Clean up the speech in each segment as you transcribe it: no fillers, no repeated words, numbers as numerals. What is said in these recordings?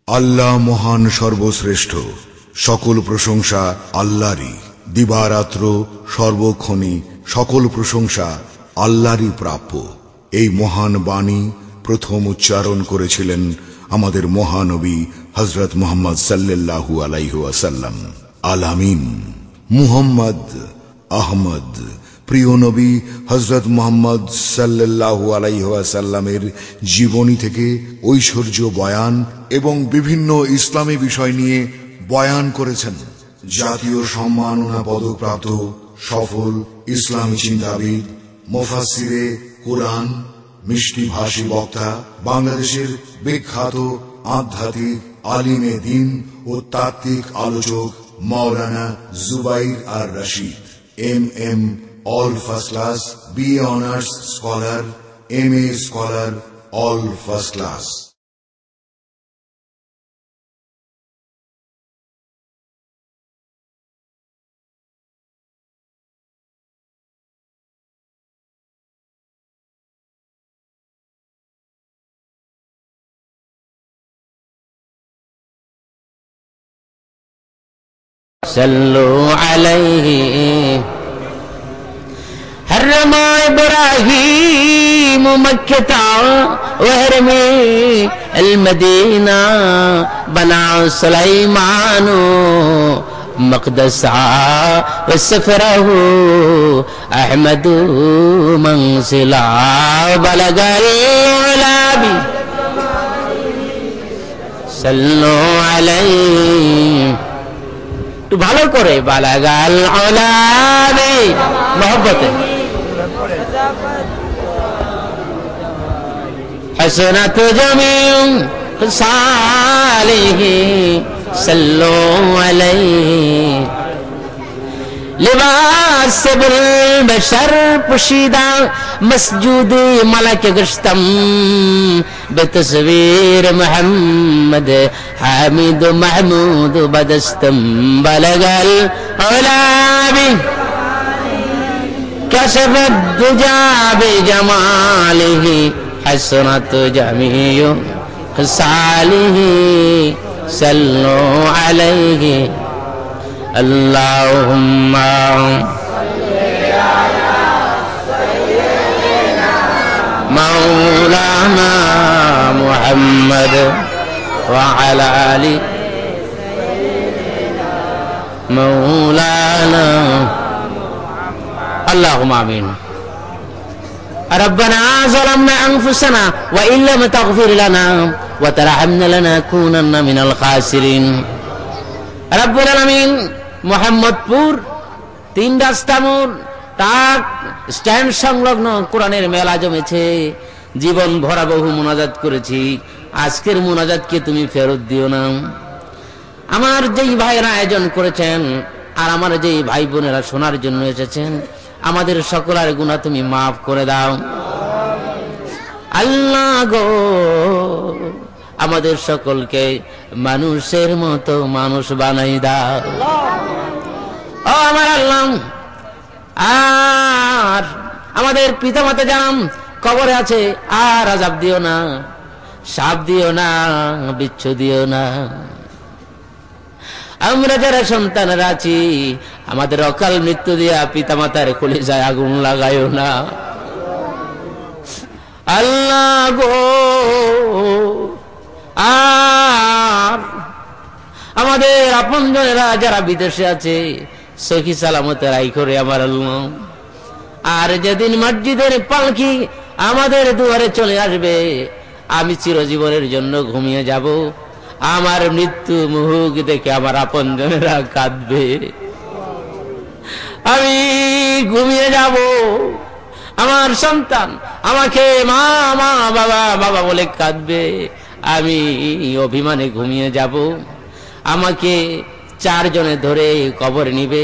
আল্লাহ মহান সর্বশ্রেষ্ঠ, সকল প্রশংসা আল্লাহরই। দিবারাত্র সর্বক্ষণই সকল প্রশংসা আল্লাহরই প্রাপ্য। এই মহান বাণী প্রথম উচ্চারণ করেছিলেন আমাদের মহানবী হযরত মুহাম্মদ সাল্লাল্লাহু আলাইহি ওয়াসাল্লাম। আল আমিন মুহাম্মদ আহমদ প্রিয় নবী হযরত মুহাম্মদ সাল্লাল্লাহু আলাইহি ওয়াসাল্লামের জীবনী থেকে ঐশ্বর্য বয়ান এবং বিভিন্ন ইসলামী বিষয় নিয়ে বয়ান করেছেন। জাতীয় সম্মাননা পদকপ্রাপ্ত সফল ইসলামী চিন্তাবিদ, মুফাসসিরে কুরআন, মিষ্টি ভাষী বক্তা, বাংলাদেশের বিখ্যাত আধ্যাত্মিক আলিমে দ্বীন ও তাত্ত্বিক আলোচক মাওলানা জুবাইর আর Rashid, MM all first class, BA honors scholar, MA scholar, all first class. صلوا عليه حرم إبراهيم مكة وهرمي المدينة بنى سليمان مقدسا وسفره أحمد منزلا بلغ العلا صلوا عليه ভালো করে বালাগাল আলামি মহব্বতে হাসানাত জামিউ সালিহি সাল্লু আলাইহি লিবাস বুল বশর পুশিদা مسجود ملك گشتم بتصویر محمد حامد محمود بدستم بلغ العلا كشف الدجى بجماله حسنت جميع خصاله صلوا عليه اللهم مولانا محمد وعلى آل مولانا اللهم آمين ربنا ظلمنا أنفسنا وإن لم تغفر لنا وترحمنا لنكونن من الخاسرين رب العالمين মোহাম্মদপুর 3 রাস্তা মোড় টাক স্ট্যান্ড সংলগ্ন কোরআনের মেলা জমেছে। জীবন ভরা বহু মুনাজাত করেছি, আজকের মুনাজাতকে তুমি ফেরত দিও না। আমার যেই ভাইরা আয়োজন করেছেন আর আমার যেই ভাই বোনেরা শোনার জন্য এসেছেন, আমাদের সকলের গুনাহ তুমি মাফ করে দাও আল্লাহ গো। আমাদের সকলকে মানুষের মতো মানুষ বানাই দাও ও আমার আল্লাহ। আর আমাদের পিতামাতা জানাম কবরে আছে, আর আযাব দিও না, শাপ দিও না, বিচ্ছু দিও না। আমরা যারা সন্তানরা আছি, আমাদের অকাল মৃত্যু দিয়া পিতামাতার কলিজায় আগুন লাগাইও না আল্লাহ গো। আর আমাদের আপনজনেরা যারা বিদেশে আছে, সখী সালামতে রাই করে আমার আল্লাহ। আর যেদিন মসজিদের পালকি আমাদের দুয়ারে চলে আসবে, আমি চিরজীবনের জন্য ঘুমিয়ে যাব। আমার মৃত্যু মুহূর্ত দেখে আমার আপনজনেরা কাঁদবে, আমি ঘুমিয়ে যাব। আমার সন্তান আমাকে মা মা বাবা বাবা বলে কাঁদবে, আমি অভিমানে ঘুমিয়ে যাব। আমাকে 4 জনে ধরে কবর নিবে,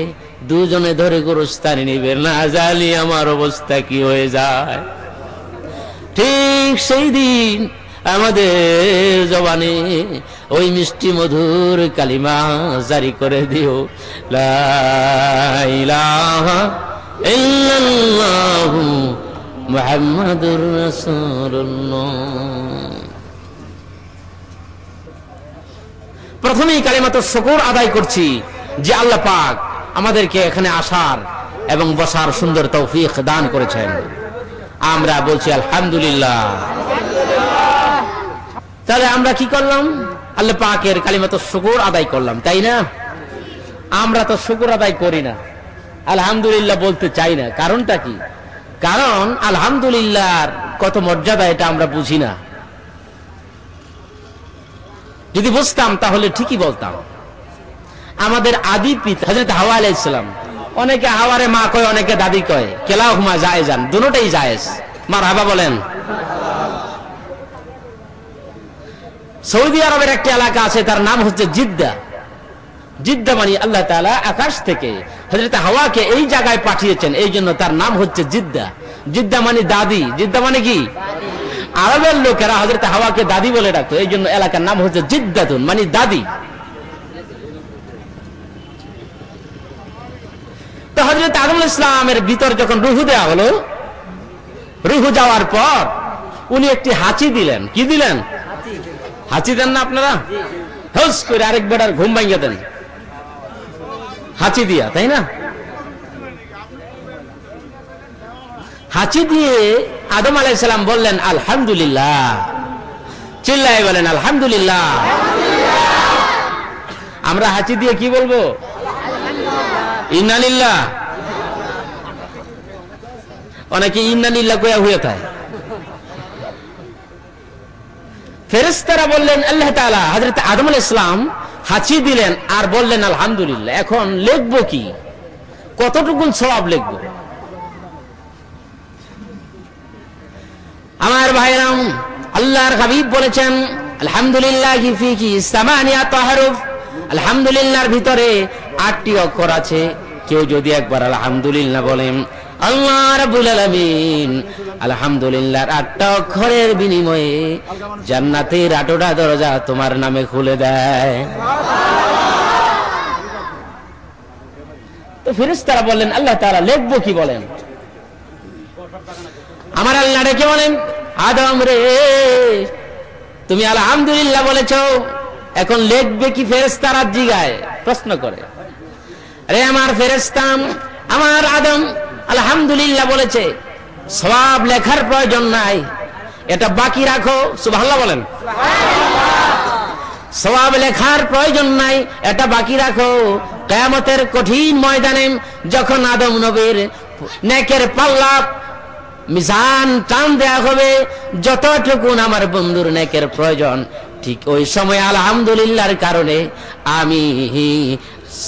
2 জনে ধরে গোরস্থানে নিবে, না জানি আমার অবস্থা কি হয়ে যায়। ঠিক সেই দিন আমাদের জবানে ওই মিষ্টি মধুর কালিমা জারি করে দিও, লা ইলাহা ইল্লাল্লাহু মুহাম্মাদুর রাসূলুল্লাহ। প্রথমেই কালিমাতুশ শুকর আদায় করছি যে আল্লাহ পাক আমাদেরকে এখানে আসার এবং বসার সুন্দর তৌফিক দান করেছেন। আমরা বলছি আলহামদুলিল্লাহ। তাহলে আমরা কি করলাম? আল্লাহ পাকের কালিমাতুশ শুকর আদায় করলাম, তাই না? আমরা তো শুকর আদায় করি না, আলহামদুলিল্লাহ বলতে চাই না। কারণটা কি? কারণ আলহামদুলিল্লাহর কত মর্যাদা এটা আমরা বুঝি না। যদি বুঝতাম তাহলে ঠিকই বলতাম। আমাদের আদি পিতা হযরত হাওয়া আলাইহিস সালাম, অনেকে হাওয়ারে মা কয়, অনেকে দাদি কয়, কেলাহুমা জায়েজান, দুটোটাই জায়েজ। মারহাবা বলেন। সৌদি আরবের একটা এলাকা আছে, তার নাম হচ্ছে জিদ্দা। জিদ্দা মানে আল্লাহ তাআলা আকাশ থেকে হযরত হাওয়াকে এই জায়গায় পাঠিয়েছেন, এই জন্য তার নাম হচ্ছে জিদ্দা। জিদ্দা মানে দাদি। জিদ্দা মানে কি? আরবের লোকেরা হযরত হাওয়াকে দাদি বলে ডাকতো, এই জন্য এলাকার নাম হচ্ছে জিদ্দাতুন মানে দাদি। তো হযরত আদম আলাইহিস সালামের ভিতর যখন রূহ দেওয়া হলো, রূহ যাওয়ার পর উনি একটি হাঁচি দিলেন। কি দিলেন? হাঁচি দেন না আপনারা? হুস করে আরেক বেটার ঘুম ভাঙিয়ে দেন হাঁচি দিয়া, তাই না? হাঁচি দিয়ে আদম আলাইহিস সালাম বললেন আলহামদুলিল্লাহ। চিল্লায়ে বলেন আলহামদুলিল্লাহ। আমরা হাঁচি দিয়ে কি বলবো? ইন্না লিল্লাহ। অনেকে ইন্না লিল্লাহ কইয়া হয়ে থাকে। ফেরেশতারা বললেন আল্লাহ তাআলা হযরত আদম আলাইহিস সালাম হাঁচি দিলেন আর বললেন আলহামদুলিল্লাহ। এখন লিখবো কি? কতটুকু সওয়াব লিখবো? আমার ভাইরাম, আল্লাহর হাবিব বলেছেন আলহামদুলিল্লাহি ফিহি সামানিয়াতু হরফ। আলহামদুলিল্লাহর ভিতরে 8টি অক্ষর আছে। কেউ যদি একবার আলহামদুলিল্লাহ বলেন, আল্লাহ রাব্বুল আলামিন আলহামদুলিল্লাহর 8টা অক্ষরের বিনিময়ে জান্নাতের 8টা দরজা তোমার নামে খুলে দেয়। তো ফেরেশতারা বললেন আল্লাহ তাআলা লিখবো কি বলেন? আমার আল্লাহ ডেকে বলেন, আদম রে, তুমি আলহামদুলিল্লাহ বলেছো, এখন লিখবে কি? ফেরেশতারা জিগায়, প্রশ্ন করে, রে আমার ফেরেশতা, আমার আদম আলহামদুলিল্লাহ বলেছে, সওয়াব লেখার প্রয়োজন নাই, এটা বাকি রাখো। সুবহানাল্লাহ বলেন। সওয়াব লেখার প্রয়োজন নাই, এটা বাকি রাখো। কিয়ামতের কঠিন ময়দানে যখন আদম নবীর নেকের পাল্লা মিজান টান দেয়া হবে, যতটুকু আমার বন্ধুর নেকের প্রয়োজন, ঠিক ওই সময় আলহামদুলিল্লাহর কারণে আমি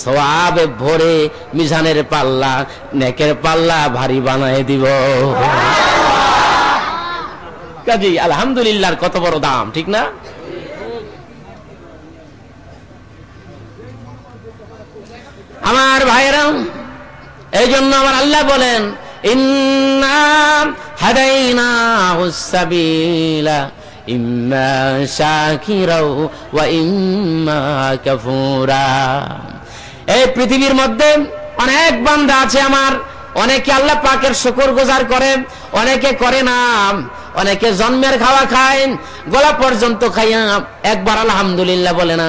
সওয়াবে ভরে মিজানের পাল্লা, নেকের পাল্লা ভারী বানায় দিব। কাজী আলহামদুলিল্লাহর কত বড় দাম, ঠিক না? আমার ভাইরা, এই জন্য আমার আল্লাহ বলেন, ইন্না হাদাইনাহুস সাবিলা ইম্মা শাকিরাও ওয়া ইম্মা কাফুরা। এই পৃথিবীর মধ্যে অনেক বান্দা আছে আমার, অনেকে আল্লাহ পাকের শুকরগুজার করে, অনেকে করে না। অনেকে জন্মের খাওয়া খায়, গলা পর্যন্ত খাইয়া একবার আলহামদুলিল্লাহ বলে না,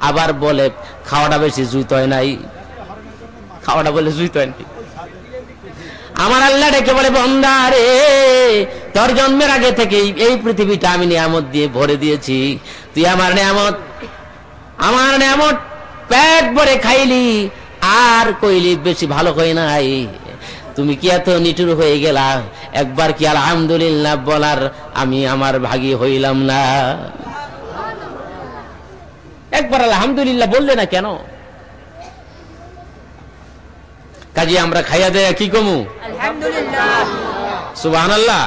আবার বলে খাওয়াটা বেশি জুইত হয় নাই, খাওয়াটা বলে জুইত হয় নাই। আমার আল্লাহ ডেকে বলে, বান্দা রে, তোর জন্মের আগে থেকে এই পৃথিবীটা আমি নিয়ামত দিয়ে ভরে দিয়েছি, তুই আমার নিয়ামত পেট ভরে খাইলি আর কইলি বেশি ভালো হয় নাই। তুমি কি এত নিটুর হয়ে গেলা? একবার কি আলহামদুলিল্লাহ বলার আমি আমার ভাগী হইলাম না? একবার আলহামদুলিল্লাহ বললে না কেন? কাজী আমরা খাইয়া দেয়া কি কমু? আলহামদুলিল্লাহ, সুবহানাল্লাহ।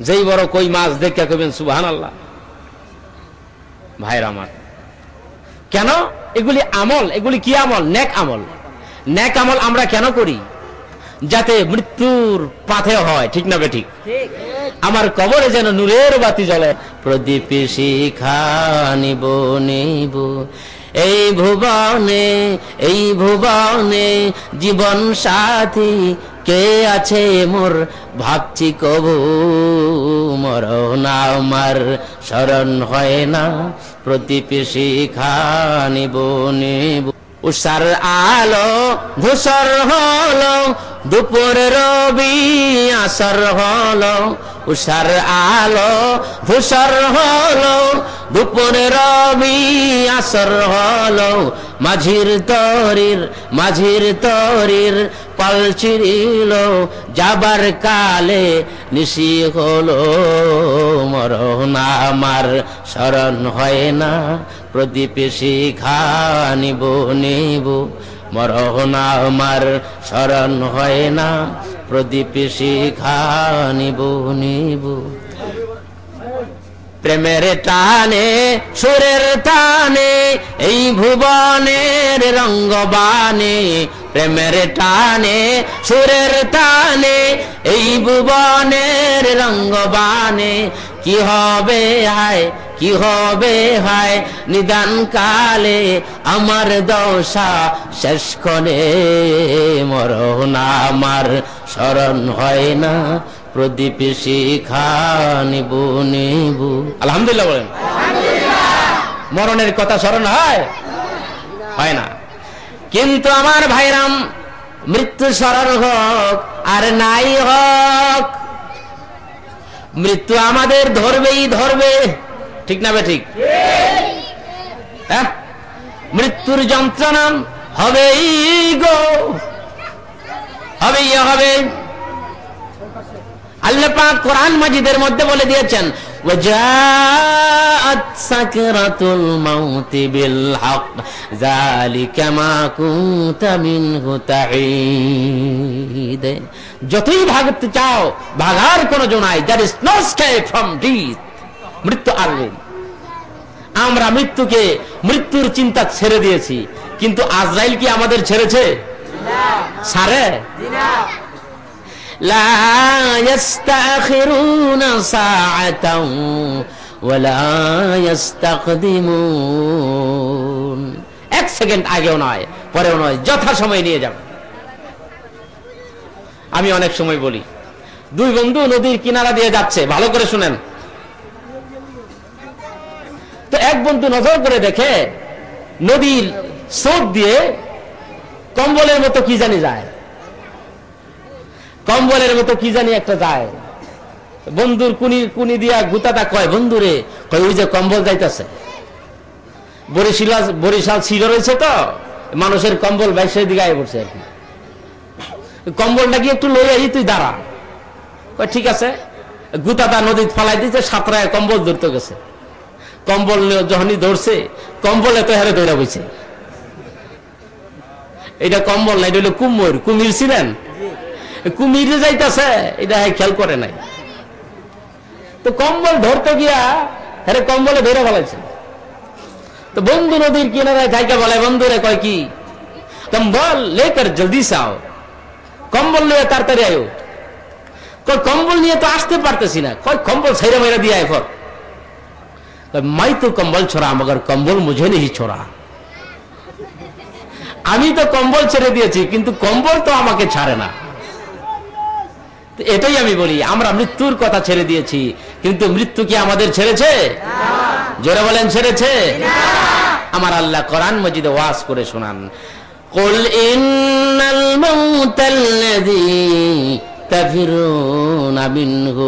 যেই বড় কই মাছ দেখে কইবেন সুবহানাল্লাহ। ভাইরা আমার, কেন? এগুলি আমল, এগুলি কি আমল? নেক আমল। নেক আমল আমরা কেন করি? যাতে মৃত্যুর পাথে হয়, ঠিক না বেঠিক? আমার কবরে যেন নূরের বাতি জ্বলে। প্রদীপ শিখা নিব নিব এই ভুবনে, এই ভুবনে জীবন সাথী কে আছে মোর, ভাবছি কবু মরণ আমার স্মরণ হয় না, প্রতিবেশী খানিব নিব। উষার আলো ধূসর হলো, দুপুর রবি আসর হলো। উষার আলো ধূসর হলো, দুপুর রবি আসর হলো। মাঝির তরির পাল চিরিল, যাবার কালে নিশি হলো। মরণ আমার স্মরণ হয় না, প্রতিবেশী খানিব নিব। মরণ আমার স্মরণ হয় না, প্রতিবেশী খানিব নিব। প্রেমের টানে সুরের টানে এই ভুবনের রঙ্গবানে, প্রেমের টানে সুরের টানে এই ভুবনের রঙ্গবানে। কি হবে হায়, কি হবে হায় নিদান কালে, আমার দশা শেষ ক্ষণে। মরণ আমার স্মরণ হয় না, প্রতিবেশী খানিব নিব। আলহামদুলিল্লাহ বলেন। মরণের কথা স্মরণ হয় না। কিন্তু আমার ভাইরাম, মৃত্যু স্মরণ হোক আর নাই হোক, মৃত্যু আমাদের ধরবেই ধরবে, ঠিক না বে ঠিক? হ্যাঁ, মৃত্যুর যন্ত্রণা হবেই গো, হবেই হবে। আল্লাহ পাক কোরআন মাজিদের মধ্যে বলে দিয়েছেন, ওয়াজাআত সাকরাতুল মাউতি বিল হক যালিকা মা কুনতা মিনহু তাঈদ। যতই ভাগতে চাও ভাগার কোনো জো নাই, there is no escape from death. মৃত্যু আসবে। আমরা মৃত্যুকে, মৃত্যুর চিন্তা ছেড়ে দিয়েছি, কিন্তু আজরাইল কি আমাদের ছেড়েছে? ছাড়ে না। লা ইস্তাখিরুনা সাআতাও ওয়ালা ইস্তাকদিমুন। এক সেকেন্ড আগেও নয় পরেও নয়, যথা সময় নিয়ে যাবে। আমি অনেক সময় বলি, দুই বন্ধু নদীর কিনারা দিয়ে যাচ্ছে, ভালো করে শুনেন। তো এক বন্ধু নজর করে দেখে নদীর স্রোত দিয়ে কম্বলের মতো কি জানি যায়, কম্বলের মতো কি জানি একটা যায়। বন্ধুর কুনি দিয়া গুতাটা কয়, বন্ধুরে কয় ওই যে কম্বল যাইতেছে। বরিশাল ছিল রয়েছে তো, মানুষের কম্বল বাইশের দিকে আগে পড়ছে আর কি। কম্বলটা কি একটু লই আই, তুই দাঁড়া। কয় ঠিক আছে। গুতাটা নদী ফেলাই দিয়েছে, সাঁতরায় কম্বল ধরতে গেছে। কম্বল যখনই ধরছে, কম্বল এত হারে দৌড়া বইছে। এটা কম্বল না, এটা হলো কুমির। কুমির ছিলেন, কুমিরে যাইতেছে, এটা খেয়াল করে নাই। তো কম্বল ধরতে গিয়া হ্যাঁ কম্বলে ধরে ফেলাইছে। তো বন্ধু নদীর কিনারায় থাইকা বলে, বন্ধুরে কয় কি, কম্বল লেকর জলদি সাও, কম্বল নিয়ে তাড়াতাড়ি আয়ো। কয় কম্বল নিয়ে তো আসতে পারতেছি না। কয় কম্বল ছেড়ে মেরে দিয়ে আয় ফর। मैं तो कंबल छोड़ा मगर कंबल मुझे नहीं छोड़ा। আমি তো কম্বল ছেড়ে দিয়েছি, কিন্তু কম্বল তো আমাকে ছাড়ে না। এটাই আমি বলি, আমরা মৃত্যুর কথা ছেড়ে দিয়েছি, কিন্তু মৃত্যু কি আমাদের ছেড়েছে? জোরে বলেন, ছেড়েছে? আমার আল্লাহ কোরআন মাজিদে ওয়াজ করে শোনান, কুল ইন্নাল মাউতাল্লাযী তাফিরুনা মিনহু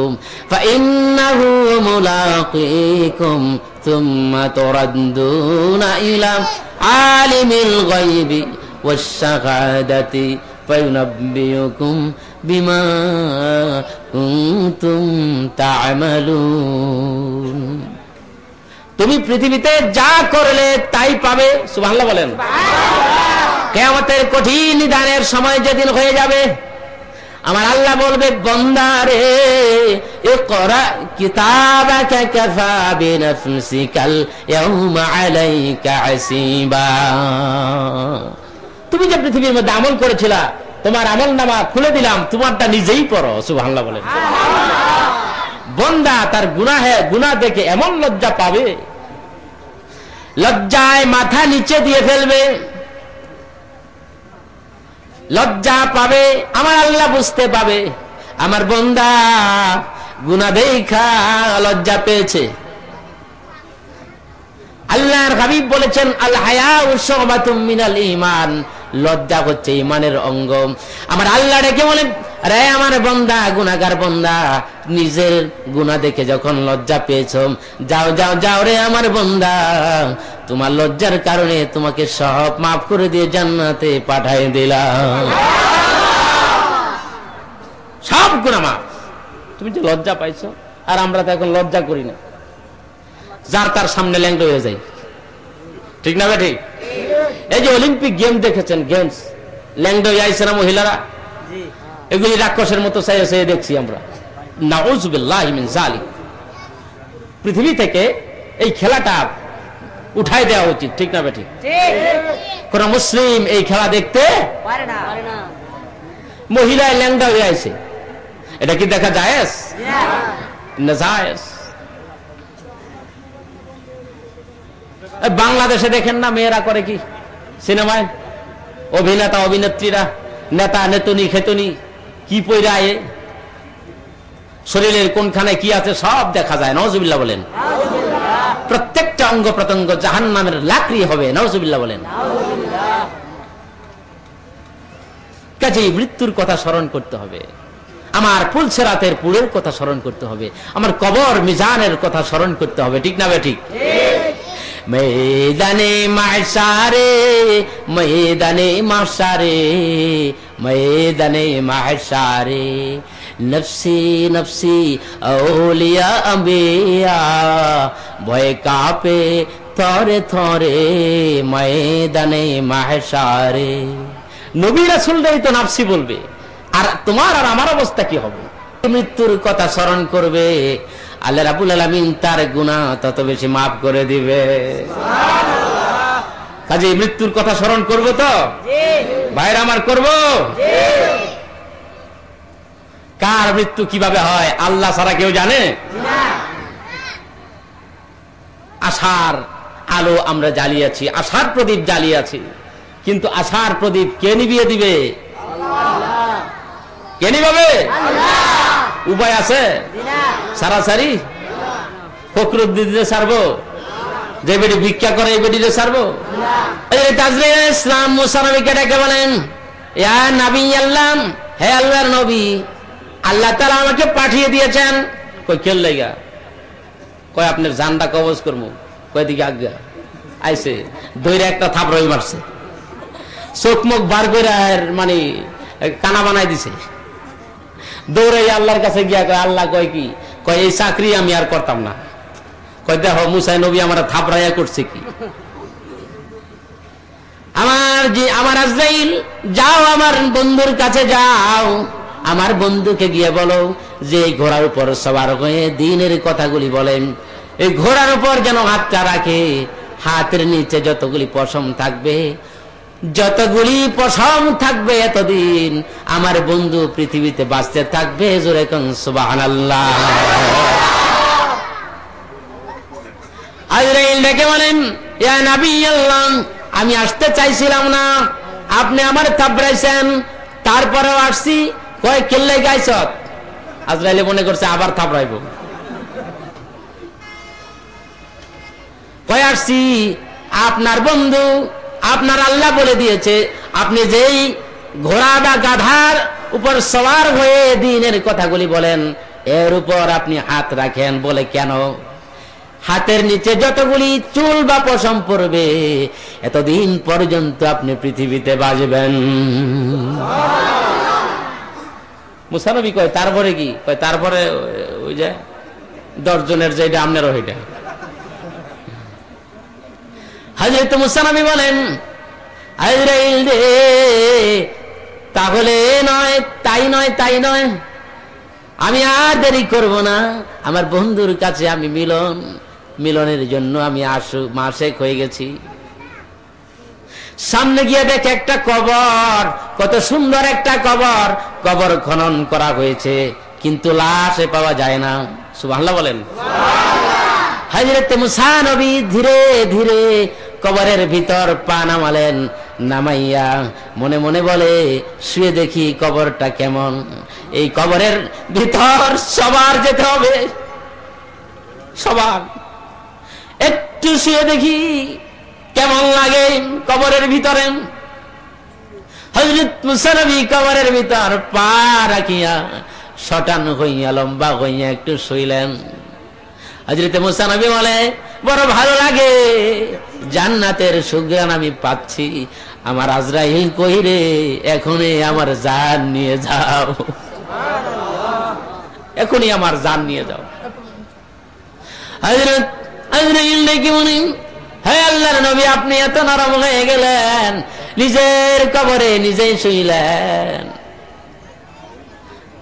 ফাইন্নাহু মুলাকীকুম সুম্মা তুরাদ্দুনা ইলা আলিমিল গায়বি ওয়াশ শাহাদাতি ফায়ুনাব্বিউকুম বিমা কুনতুম তা'মালুন। তুমি পৃথিবীতে যা করলে তাই পাবে। সুবহানাল্লাহ বলেন। কিয়ামতের কঠিন নিদানের সময় যেদিন হয়ে যাবে, আমার আল্লাহ বলবে, বান্দারে ইকরা কিতাবাকা কাফা বিনাফসিকাল ইয়াউমা আলাইকা হাসিবা। তুমি যে পৃথিবীর মধ্যে আমল করেছিলা, তোমার আমলনামা খুলে দিলাম, তোমারটা নিজেই পড়ো। সুবহানাল্লাহ বলেন। বান্দা তার গুনাহ দেখে এমন লজ্জা পাবে, লজ্জায় মাথা নিচে দিয়ে ফেলবে, লজ্জা পাবে। আমার আল্লাহ বুঝতে পাবে আমার বান্দা গুনাহ দেখা লজ্জা পেয়েছে। আল্লাহর হাবিব বলেছেন, আল হায়াউ শুবাতুম মিনাল ঈমান, লজ্জা হচ্ছে ঈমানের অঙ্গ। আমার আল্লাহ ডেকে বলেন, আরে আমার বান্দা, গুনাহগার বান্দা, নিজের গুনাহ দেখে যখন লজ্জা পেয়েছো, যাও যাও যাও রে আমার বান্দা, তোমার লজ্জার কারণে তোমাকে সব মাফ করে দিয়ে জান্নাতে পাঠিয়ে দিলাম। সব গুনাহ মাফ। তুমি যে লজ্জা পাইছো, আর আমরা তো এখন লজ্জা করি না, যার তার সামনে ল্যাংড়া হয়ে যায়, ঠিক না ঠিক? এই যে অলিম্পিক গেম দেখেছেন, গেমস ল্যাংড়া হয়ে আইছে না মহিলারা, এগুলি রাক্ষসের মতো চাইয়ে চাইয়ে দেখছি আমরা। নাউযুবিল্লাহি মিন যালিক। পৃথিবী থেকে এই খেলাটা উঠাই দেওয়া উচিত, ঠিক না ঠিক? কোন মুসলিম এই খেলা দেখতে পারে না। মহিলায় ল্যাংড়া হয়ে আইছে, এটা কি দেখা জায়েজ? না জায়েজ। বাংলাদেশে দেখেন না মেয়েরা করে কি, সিনেমায় অভিনেতা অভিনেত্রীরা, নেতা নেতনি খেতনি কি পয়রা আয়ে, শরীরের কোনখানে কি আছে সব দেখা যায়। নাউযুবিল্লাহ বলেন। প্রত্যেকটা অঙ্গ প্রত্যঙ্গ জাহান্নামের লাকড়ি হবে। নাউযুবিল্লাহ বলেন। কাজেই মৃত্যুর কথা স্মরণ করতে হবে, আমার পুলসেরাতের পুরের কথা স্মরণ করতে হবে, আমার কবর মিজানের কথা স্মরণ করতে হবে, ঠিক না ঠিক? ময়দানে মাহশারে, ময়দানে মাহশারে, ময়দানে মাহশারে, নফসি নফসি আউলিয়া আম্বিয়া, ভয় কাঁপে থরে থরে ময়দানে মাহশারে। নবী রাসূলরাই তো নাফসি বলবে, আর তোমার আর আমার অবস্থা কি হবে? মৃত্যুর কথা স্মরণ করবে, আল্লাহ রাব্বুল আলামিন তার গুনাহ তত বেশি মাফ করে দিবে। কাজে মৃত্যুর কথা স্মরণ করব তো ভাইরা আমার, করব। কার মৃত্যু কিভাবে হয় আল্লাহ ছাড়া কেউ জানে না। আশার আলো আমরা জ্বালিয়েছি, আশার প্রদীপ জ্বালিয়েছি, কিন্তু আশার প্রদীপ কে নিভিয়ে দিবে? কে নিভাবে? উপায় আছে? সারাসারি ফখরুদ্দিনে ছাড়বো? যে বেটি ভিক্ষা করে এই বেটিতে ছাড়বো? তাজরিল ইসলাম মুসা নবীকে ডেকে বলেন, ইয়া নবী আল্লাহ, হে আল্লাহর নবী, আল্লাহ তাআলা আমাকে পাঠিয়ে দিয়েছেন। কই কেল লাগা? কয় আপনার জানটা কবজ করবো। কয় দিকে আজ্ঞা। আইছে দইরা একটা থাপড়ই মারছে, চোখ মুখ বার করে মানে কানা বানাই দিছে। দৌড়াই আল্লাহর কাছে গিয়া কয়, আল্লাহ কয় কি? কয় এই চাকরি আমি আর করতাম না। কয় দেখো মুসা নবী আমার থাপড়াইয়া করছে কি। আমার আজরাইল, যাও আমার বন্ধুর কাছে যাও, আমার বন্ধুকে গিয়ে বলো যে ঘোড়ার উপর সবার হয়ে দ্বীনের কথাগুলি বলেন, এই ঘোড়ার উপর যেন হাতটা রাখে, হাতের নিচে যতগুলি পশম থাকবে, যতগুলি পশম থাকবে এতদিন আমার বন্ধু পৃথিবীতে বাঁচতে থাকবে। জোরে কোন সুবহানাল্লাহ। আজরাইল ডেকে বলেন, ইয়া নবী আল্লাহ, আমি আসতে চাইছিলাম না, আপনি আমার থাপড়াইছেন, তারপরেও আসছি। কয় কেল্লে গাইছ? আজরাইলে মনে করছে আবার থাপড়াইব। কয় আসছি আপনার বন্ধু, আপনার আল্লাহ বলে দিয়েছে আপনি যেই ঘোড়া বা গাধার উপর সওয়ার হয়ে দ্বীনের কথাগুলি বলেন, এর উপর আপনি হাত রাখেন। বলে কেন? হাতের নিচে যতগুলি চুল বা পশম পড়বে এতদিন পর্যন্ত আপনি পৃথিবীতে বাঁচবেন। মুসা নবী কয় তারপরে কি? কয় তারপরে ওই যে 10 জনের যেটা আপনার ওইটা। হযরত মুসা নবী বলেন, আজরাইল রে, তাহলে নয়, তাই নয়, তাই নয়, আমি আর দেরি করব না, আমার বন্ধুর কাছে আমি মিলনের জন্য আমি মাসেক হয়ে গেছি। সামনে গিয়ে দেখে একটা কবর, কত সুন্দর একটা কবর, কবর খনন করা হয়েছে কিন্তু লাশে পাওয়া যায় না। সুবহানাল্লাহ বলেন। হযরত মুসা নবী ধীরে ধীরে কবরের ভিতর পা নামালেন, নামাইয়া মনে মনে বলে শুয়ে দেখি কবরটা কেমন। এই কবরের ভিতর সবার যেতে হবে, সবার একটু শুয়ে দেখি কেমন লাগে কবরের ভিতরে। হযরত মুসা নবী কবরের ভিতর পা রাখিয়া শটান হইয়া লম্বা হইয়া একটু শুইলেন। হযরত মুসা নবী বলে বড় ভালো লাগে, জান্নাতের সুঘ্রাণ আমি পাচ্ছি। আমার আজরাইল কই রে, এখনই আমার জান নিয়ে যাও, এখনই আমার জান নিয়ে যাও। হযরত আজরাইল ডেকে বলেন, হে আল্লাহর নবী, আপনি এত নরম হয়ে গেলেন, নিজের কবরে নিজেই শুইলেন।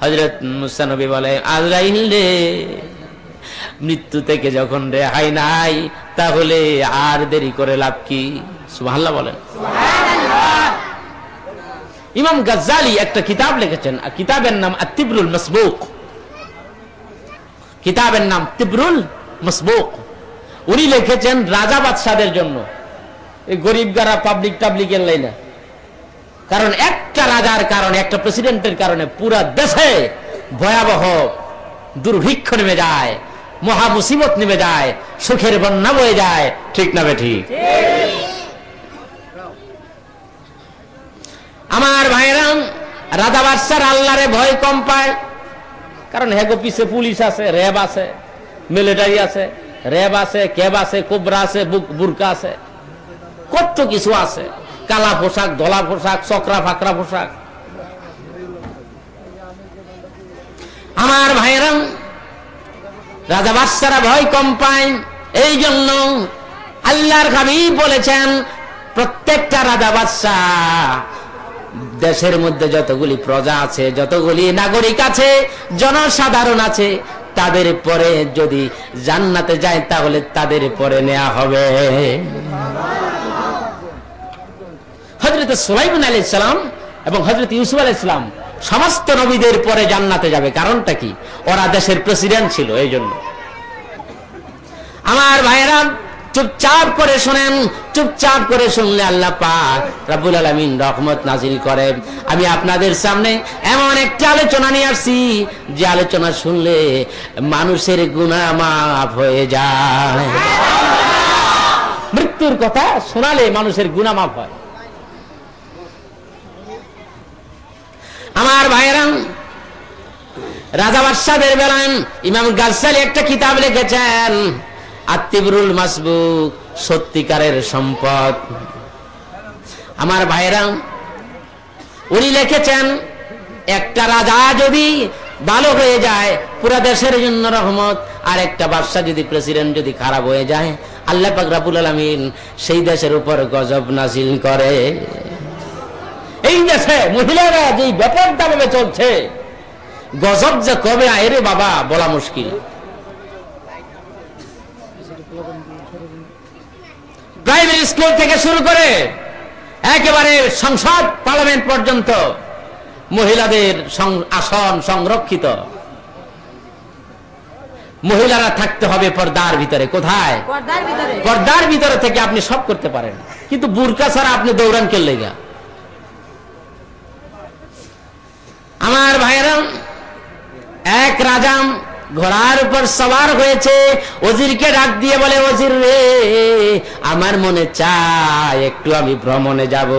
হযরত মুসা নবী বলে, আজরাইল রে, মৃত্যু থেকে যখন রেহাই নাই, তাহলে আর দেরি করে লাভ কি? সুবহানাল্লাহ বলেন। ইমাম গাজ্জালি একটা কিতাব লিখেছেন, কিতাবের নাম আত-তিবরুল মাসবুক। কিতাবের নাম তিবরুল মাসবুক। উনি লিখেছেন রাজা বাদশাদের জন্য, এই গরিব গারা পাবলিক টাবলিকের লাই না। কারণ একটা রাজার কারণে, একটা প্রেসিডেন্টের কারণে পুরা দেশে ভয়াবহ দুর্ভিক্ষ নেমে যায়, মহা মুসিবত নেমে যায়, সুখের বন্যা বয়ে যায়। ঠিক না বেঠিক? আমার ভাইরাম, রাজা বাদশার আল্লাহরে ভয় কম পায়, কারণ হেগো পিছে পুলিশ আছে, র্যাব আছে, মিলিটারি আছে, র্যাব আছে, ক্যাব আছে, কোবরা আছে, বুরকা আছে, কত কিছু আছে, কালা পোশাক, ধলা পোশাক, চকরা ফাকরা পোশাক। আমার ভাইরাম, রাজা বাদশারা ভয় কম পায়। এই জন্য আল্লাহর হাবিব বলেছেন, প্রত্যেকটা রাজা বাদশাহ, দেশের মধ্যে যতগুলি প্রজা আছে, যতগুলি নাগরিক আছে, জনসাধারণ আছে, তাদের পরে যদি জান্নাতে যায় তাহলে তাদের পরে নেওয়া হবে। হযরত সুলাইমান আলাইহিস সালাম এবং হযরত ইউসুফ আলাইহিস সালাম সমস্ত নবীদের পরে জান্নাতে যাবে। কারণটা কি? ওরা দেশের প্রেসিডেন্ট ছিল, এই জন্য। আমার ভাইরা, চুপচাপ করে শুনেন, চুপচাপ করে শুনলে আল্লাহ পাক রব্বুল আলামিন রহমত নাজিল করে। আমি আপনাদের সামনে এমন একটা আলোচনা নিয়ে আসছি, যে আলোচনা শুনলে মানুষের গুনাহ মাফ হয়ে যায়। মৃত্যুর কথা শোনালে মানুষের গুনাহ মাফ হয়। আমার ভাইরা, রাজা বাদশাদের বেলায় ইমাম গাজ্জালি একটা কিতাব লিখেছেন, আত-তিবরুল মাসবুক, সত্যিকারের সম্পদ। আমার ভাইরা, উনি লিখেছেন, একটা রাজা যদি ভালো হয়ে যায় পুরা দেশের জন্য রহমত, আর একটা বাদশা যদি, প্রেসিডেন্ট যদি খারাপ হয়ে যায়, আল্লাহ পাক রব্বুল আলামিন সেই দেশের উপর গজব নাজিল করে। এই দেশে মহিলারা যে ব্যাপারটা ভাবে চলছে, গজব যে কবে আয় রে বাবা, বলা মুশকিল। প্রাইমারি স্কুল থেকে শুরু করে একেবারে সংসদ পার্লামেন্ট পর্যন্ত মহিলাদের আসন সংরক্ষিত। মহিলারা থাকতে হবে পর্দার ভিতরে। কোথায়? পর্দার ভিতরে থেকে আপনি সব করতে পারেন, কিন্তু বুরকা ছাড়া আপনি দৌড়ান কে লেগা? আমার ভাইরা, এক রাজা ঘোড়ার উপর সওয়ার হয়েছে, ওজিরকে ডাক দিয়ে বলে, ওজির রে, আমার মনে চায় একটু আমি ভ্রমণে যাব,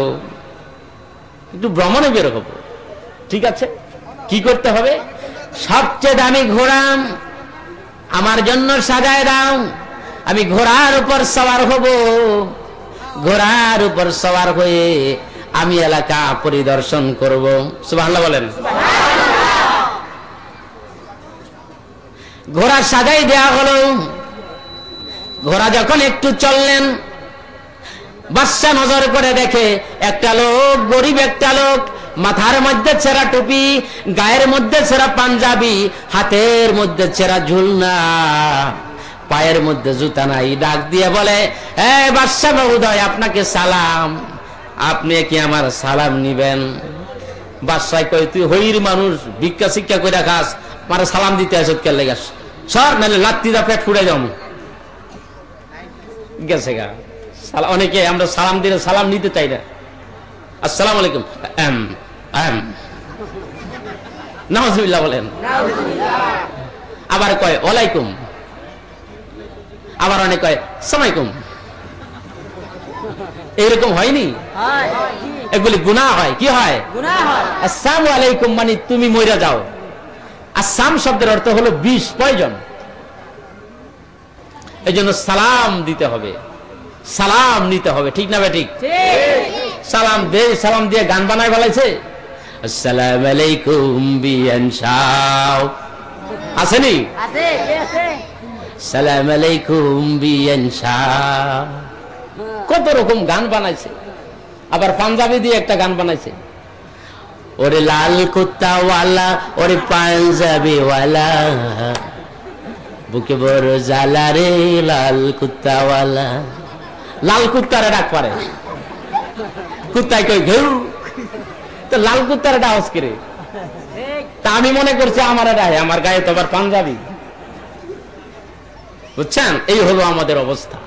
একটু ভ্রমণে বের হব। ঠিক আছে, কি করতে হবে? সবচেয়ে দামি ঘোড়া আমার জন্য সাজায় দাও, আমি ঘোড়ার উপর সওয়ার হব। ঘোড়ার উপর সওয়ার হয়ে আমি এলাকা পরিদর্শন করব। সুবহানাল্লাহ বলেন। ঘোড়া সাজাই দেয়া হলো। ঘোড়া যখন একটু চললেন, বাদশা নজর করে দেখে একটা লোক, গরিব একটা লোক, মাথার মধ্যে ছেঁড়া টুপি, গায়ের মধ্যে ছেঁড়া পাঞ্জাবি, হাতের মধ্যে ছেঁড়া ঝুলনা, পায়ের মধ্যে জুতা নাই। ডাক দিয়ে বলে, এ বাদশা মহোদয়, আপনাকে সালাম, আপনি কি আমার সালাম নিবেন? বাদশা কই, তুই হইর মানুষ, ভিক্ষা শিক্ষা করে খাস, আমার সালাম দিতে আসত কে লেগাস? সর, নাহলে লাত্তি দা পেট ফুড়ে যাও। গেছে গা। অনেকে আমরা সালাম দিলে সালাম নিতে চাই না। আসসালামু আলাইকুম, নাউজুবিল্লাহ বলেন। আবার কয় ওয়ালাইকুম, আবার অনেক কয় সালামালাইকুম। এইরকম হয়নি? এগুলি গুনাহ হয়। কি হয়? আসসালামু আলাইকুম মানে তুমি মইরা যাও। আসসাম শব্দের অর্থ হলো বিষ, পয়জন। এই জন্য সালাম দিতে হবে, সালাম নিতে হবে। ঠিক না ঠিক? সালাম দে, সালাম দিয়ে গান বানায় বলাইছে আসসালামু আলাইকুম বিয়ানশাও, আসেনি? সালাম আলাইকুম বিয়ানশাও। কত রকম গান বানাইছে। আবার পাঞ্জাবি দিয়ে একটা গান বানাইছে, ওরে লাল কুত্তাওয়ালা, ওরে পাঞ্জাবিওয়ালা, বুকে বড় জ্বালা রে লাল কুত্তাওয়ালা। লাল কুত্তারে ডাক পারে, কুত্তায় কই ঘেউ, তো লাল কুত্তারে ডাক করে। তা আমি মনে করছি আমার ডাকে, আমার গায়ে তো আবার পাঞ্জাবি। বুঝছেন? এই হলো আমাদের অবস্থা।